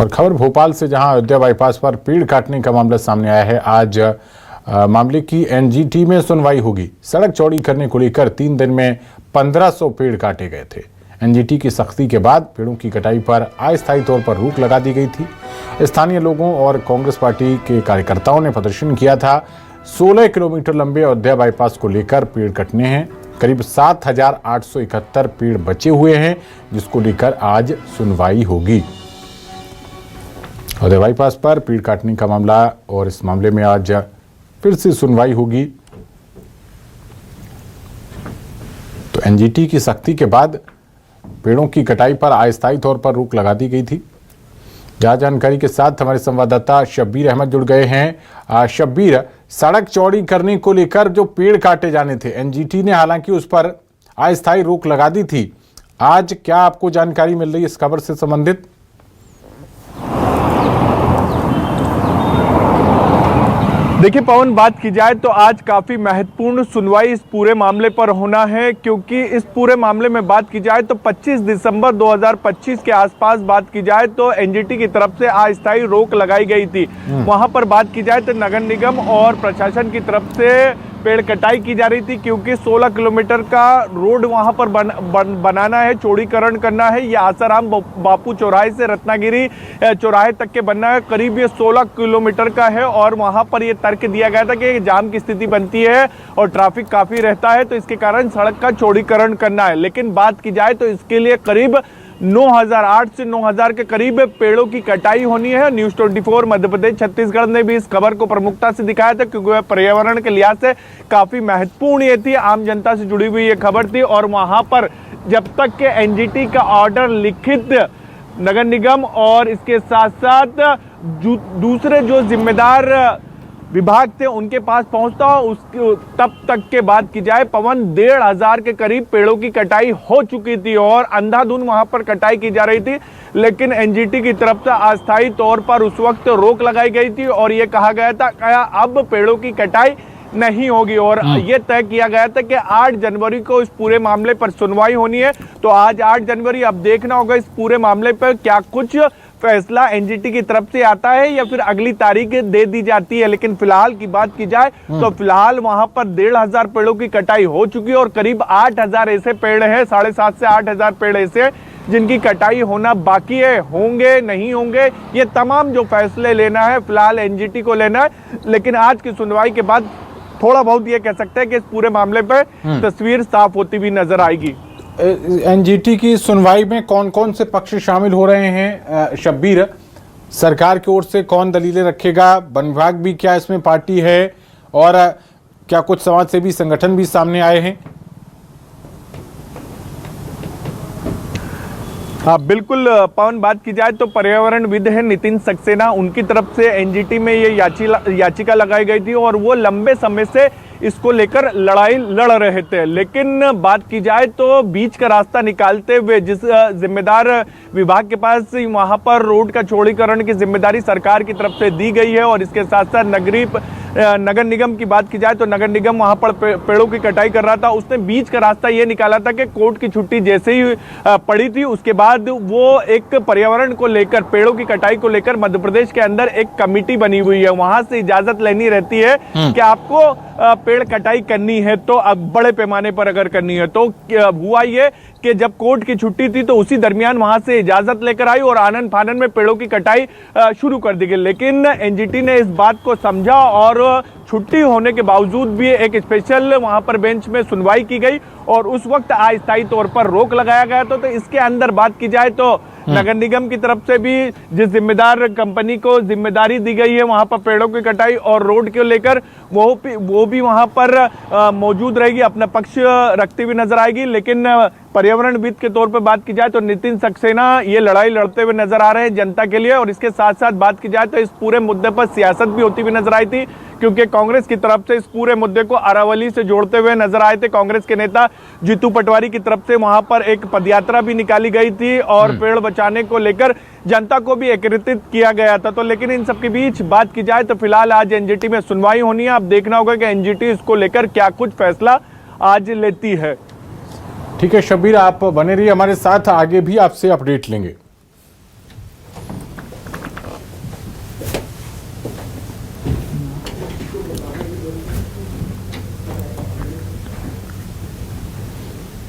और खबर भोपाल से, जहां अयोध्या बाईपास पर पेड़ काटने का मामला सामने आया है। आज मामले की एनजीटी में सुनवाई होगी। सड़क चौड़ी करने को लेकर 3 दिन में 1500 पेड़ काटे गए थे। एनजीटी की सख्ती के बाद पेड़ों की कटाई पर अस्थायी तौर पर रोक लगा दी गई थी। स्थानीय लोगों और कांग्रेस पार्टी के कार्यकर्ताओं ने प्रदर्शन किया था। 16 किलोमीटर लंबे अयोध्या बाईपास को लेकर पेड़ कटने हैं। करीब 7871 पेड़ बचे हुए हैं, जिसको लेकर आज सुनवाई होगी। अयोध्या बाईपास पर पेड़ काटने का मामला, और इस मामले में आज फिर से सुनवाई होगी। तो एनजीटी की सख्ती के बाद पेड़ों की कटाई पर अस्थायी तौर पर रोक लगा दी गई थी। ज्यादा जानकारी के साथ हमारे संवाददाता शब्बीर अहमद जुड़ गए हैं। शब्बीर, सड़क चौड़ी करने को लेकर जो पेड़ काटे जाने थे, एनजीटी ने हालांकि उस पर अस्थायी रोक लगा दी थी। आज क्या आपको जानकारी मिल रही है इस खबर से संबंधित? देखिए पवन, बात की जाए तो आज काफ़ी महत्वपूर्ण सुनवाई इस पूरे मामले पर होना है, क्योंकि इस पूरे मामले में बात की जाए तो 25 दिसंबर 2025 के आसपास बात की जाए तो एनजीटी की तरफ से अस्थायी रोक लगाई गई थी। वहां पर बात की जाए तो नगर निगम और प्रशासन की तरफ से पेड़ कटाई की जा रही थी, क्योंकि 16 किलोमीटर का रोड वहां पर बनाना है, चौड़ीकरण करना है। ये आसाराम बापू चौराहे से रत्नागिरी चौराहे तक के बनना है। करीब ये 16 किलोमीटर का है और वहां पर ये तर्क दिया गया था कि जाम की स्थिति बनती है और ट्रैफिक काफी रहता है, तो इसके कारण सड़क का चौड़ीकरण करना है। लेकिन बात की जाए तो इसके लिए करीब 9008 से 9000 के करीब पेड़ों की कटाई होनी है। न्यूज़ 24 मध्य प्रदेश छत्तीसगढ़ ने भी इस खबर को प्रमुखता से दिखाया था, क्योंकि वह पर्यावरण के लिहाज से काफी महत्वपूर्ण ये थी, आम जनता से जुड़ी हुई ये खबर थी। और वहां पर जब तक के एनजीटी का ऑर्डर लिखित नगर निगम और इसके साथ साथ दूसरे जो जिम्मेदार विभाग थे उनके पास पहुंचता तब तक के बात की जाए पवन, 1500 के करीब पेड़ों की कटाई हो चुकी थी और अंधाधुंध वहां पर कटाई की जा रही थी। लेकिन एनजीटी की तरफ से अस्थायी तौर पर उस वक्त रोक लगाई गई थी और ये कहा गया था कि अब पेड़ों की कटाई नहीं होगी। और ये तय किया गया था कि 8 जनवरी को इस पूरे मामले पर सुनवाई होनी है। तो आज 8 जनवरी, अब देखना होगा इस पूरे मामले पर क्या कुछ फैसला एनजीटी की तरफ से आता है या फिर अगली तारीख दे दी जाती है। लेकिन फिलहाल की बात की जाए तो फिलहाल वहां पर 1500 पेड़ों की कटाई हो चुकी है और करीब 8000 ऐसे पेड़ हैं, 7.5 से 8000 पेड़ ऐसे जिनकी कटाई होना बाकी है। होंगे नहीं होंगे, ये तमाम जो फैसले लेना है फिलहाल एनजीटी को लेना है। लेकिन आज की सुनवाई के बाद थोड़ा बहुत ये कह सकते हैं कि इस पूरे मामले पर तस्वीर साफ होती हुई नजर आएगी। एनजीटी की सुनवाई में कौन कौन से पक्ष शामिल हो रहे हैं शब्बीर? सरकार की ओर से कौन दलीलें रखेगा? वन विभाग भी क्या इसमें पार्टी है? और क्या कुछ समाजसेवी संगठन भी सामने आए हैं? हाँ बिल्कुल पवन, बात की जाए तो पर्यावरणविद है नितिन सक्सेना, उनकी तरफ से एनजीटी में ये याचिका लगाई गई थी और वो लंबे समय से इसको लेकर लड़ाई लड़ रहे थे। लेकिन बात की जाए तो बीच का रास्ता निकालते हुए जिस जिम्मेदार विभाग के पास वहां पर रोड का चौड़ीकरण की जिम्मेदारी सरकार की तरफ से दी गई है और इसके साथ साथ नगर निगम की बात की जाए तो नगर निगम वहां पर पेड़ों की कटाई कर रहा था। उसने बीच का रास्ता ये निकाला था कि कोर्ट की छुट्टी जैसे ही पड़ी थी उसके बाद वो एक पर्यावरण को लेकर, पेड़ों की कटाई को लेकर मध्य प्रदेश के अंदर एक कमेटी बनी हुई है। वहां से इजाजत लेनी रहती है कि आपको पेड़ कटाई करनी है तो अब बड़े पैमाने पर अगर करनी है तो हुआ ये कि जब कोर्ट की छुट्टी थी तो उसी दरमियान वहां से इजाजत लेकर आई और आनन फानन में पेड़ों की कटाई शुरू कर दी गई। लेकिन एनजीटी ने इस बात को समझा और छुट्टी होने के बावजूद भी एक स्पेशल वहां पर बेंच में सुनवाई की गई और उस वक्त अस्थायी तौर पर रोक लगाया गया था। तो इसके अंदर बात की जाए तो नगर निगम की तरफ से भी जिस जिम्मेदार कंपनी को जिम्मेदारी दी गई है वहां पर पेड़ों की कटाई और रोड को लेकर वो भी वहां पर मौजूद रहेगी, अपना पक्ष रखती हुई नजर आएगी। लेकिन पर्यावरणविद के तौर पर बात की जाए तो नितिन सक्सेना ये लड़ाई लड़ते हुए नजर आ रहे हैं जनता के लिए। और इसके साथ साथ बात की जाए तो इस पूरे मुद्दे पर सियासत भी होती हुई नजर आई थी, क्योंकि कांग्रेस की तरफ से इस पूरे मुद्दे को अरावली से जोड़ते हुए नजर आए थे। कांग्रेस के नेता जीतू पटवारी की तरफ से वहां पर एक पदयात्रा भी निकाली गई थी और पेड़ बचाने को लेकर जनता को भी एकत्रित किया गया था। तो लेकिन इन सबके बीच बात की जाए तो फिलहाल आज एनजीटी में सुनवाई होनी है। अब देखना होगा कि एनजीटी इसको लेकर क्या कुछ फैसला आज लेती है। ठीक है शब्बीर, आप बने रहिए हमारे साथ, आगे भी आपसे अपडेट लेंगे।